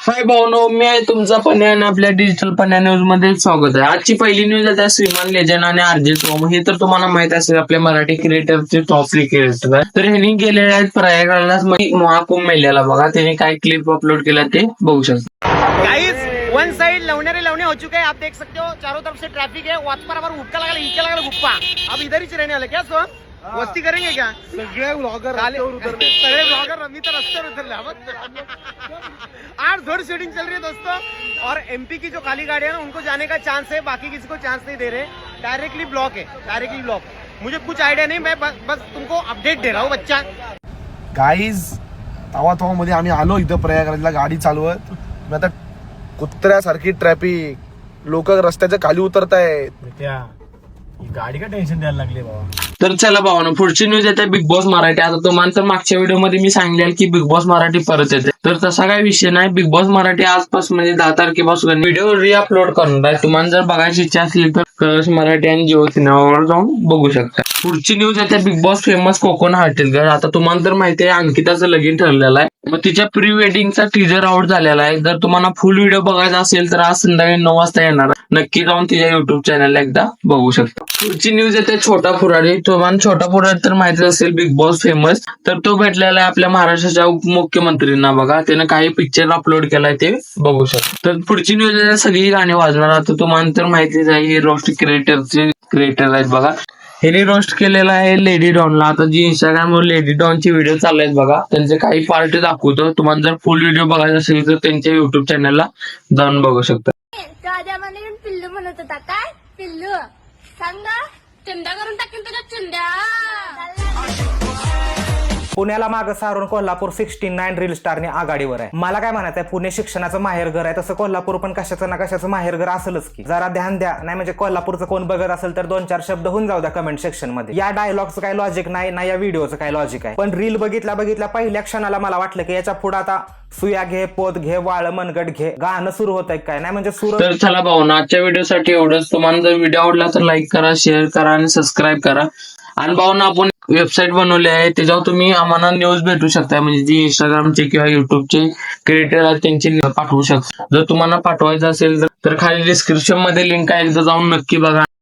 हाय भाऊनो, मी आहे तुमचा पन्या आणि आपल्या डिजिटल पन्या न्यूज मध्ये स्वागत आहे. आजची पहिली न्यूज आहे श्रीमान लेजंड आणि आरजे सोम. हे तर तुम्हाला माहित असेल, आपल्या मराठी क्रिएटरचे टॉप क्रिएटर आहे. तर ह्यांनी गेलेले आहेत प्रयागराजला महाकुंभ मेल्याला. बघा त्यांनी काय क्लिप अपलोड केला ते बघू शकता. गाइस वन साइड लवने हो चुके हैं, आप देख सकते हो चारों तरफ से ट्रैफिक है. वाच पर हुक्का लगा गुप्पा. अब इधर ही रहने वाले क्या सो वस्ती करेंगे क्या? सगळे ब्लॉगर अभी तो रस्ते उतरले. आज धोर शूटिंग चल रही है दोस्तों. और एमपी की जो खाली गाड़ी है ना, उनको जाने का चांस है, बाकी किसी को चांस नहीं दे रहे. डायरेक्टली ब्लॉक है. मुझे कुछ आइडिया नहीं, मैं बस तुमको अपडेट दे रहा हूँ बच्चा. गाईज तवा मध्ये आम्ही आलो इथं प्रयागराजला गाडी चालवत. मी आता कुत्र्यासारखी ट्रॅफिक, लोक रस्त्याच्या खाली उतरतायत. गाडी का टेन्शन द्यायला लागले बाबा. तर चला भावानो, पुढची न्यूज येते बिग बॉस मराठी. आता तुम्हाला तर मागच्या व्हिडिओमध्ये मी सांगितलं की बिग बॉस मराठी परत येते. तर तसा काही विषय नाही. बिग बॉस मराठी आजपासून म्हणजे 10 तारखेपासून व्हिडिओ रिअपलोड करणार आहे. तुम्हाला जर बघायची इच्छा असली तर कलर्स मराठी आणि जिओ सिनेमावर जाऊन बघू शकता. पुढची न्यूज येते big boss famous Konkan hotel. आता तुम्हाला तर माहिती आहे अंकिताचं लगीन ठरलेलं आहे. मग तिच्या प्री वेडिंगचा टीजर आउट झालेला आहे. जर तुम्हाला फुल व्हिडिओ बघायचा असेल तर आज संध्याकाळी 9 वाजता येणार. नक्की जाऊन तिच्या युट्यूब चॅनलला एकदा बघू शकता. पुढची न्यूज येते छोटा पुरारी. तुम्हाला छोटा पुरारी तर माहिती असेल, बिग बॉस फेमस. तर तो भेटलेला आहे आपल्या महाराष्ट्राच्या उपमुख्यमंत्रींना. बघा त्यानं काही पिक्चर अपलोड केलाय ते बघू शकता. तर पुढची न्यूज आहे सगळी गाणी वाजणार. आता तुम्हाला तर माहितीच आहे, हे रोस्ट क्रिएटर आहेत. बघा ह्याने रोस्ट केलेला आहे लेडी डॉनला. आता जी इंस्टाग्रामवर लेडी डॉनची व्हिडिओ चालू आहेत बघा, त्यांचे काही पार्ट दाखवतो. तुम्हाला जर फुल व्हिडिओ बघायचा असेल तर त्यांच्या युट्यूब चॅनलला जाऊन बघू शकता. पिल्लू म्हणत होता. काय पिल्लू सांगा? चिंध्या करून टाकेल तुझ्या चिंध्या. पुण्याला मागं सारून कोल्हापूर 69 रील स्टारने आघाडीवर आहे. मला काय म्हणायचं आहे, पुणे शिक्षणाचं माहेरघर आहे, तसं कोल्हापूर पण कशाचं ना कशाचं माहेरघर असेलच की. जरा ध्यान द्या. नाही म्हणजे कोल्हापूरचं कोण बघत असेल तर 2-4 शब्द होऊन जाऊ द्या कमेंट सेक्शन मध्ये. या डायलॉगचं काय लॉजिक नाही ना, या व्हिडिओचं काय लॉजिक आहे. पण रील बघितल्या पहिल्या क्षणाला मला वाटलं की याच्या पुढे आता सुया घे, पोत घे, वाळ मनगट घे, गाणं सुरू होत आहे काय. नाही म्हणजे सुरू. तर चला भाऊ, आजच्या व्हिडिओसाठी एवढंच. तुम्हाला जर व्हिडिओ आवडला तर लाईक करा, शेअर करा आणि सबस्क्राईब करा. आणि भाऊ आपण वेबसाईट बनवली आहे, त्याच्यावर तुम्ही आम्हाला न्यूज भेटू शकता. म्हणजे जी इंस्टाग्रामचे किंवा युट्यूबचे क्रिएटर आहेत त्यांची पाठवू शकता. जर तुम्हाला पाठवायचं असेल तर खाली डिस्क्रिप्शन मध्ये लिंक आहे, एकदा जाऊन नक्की बघा.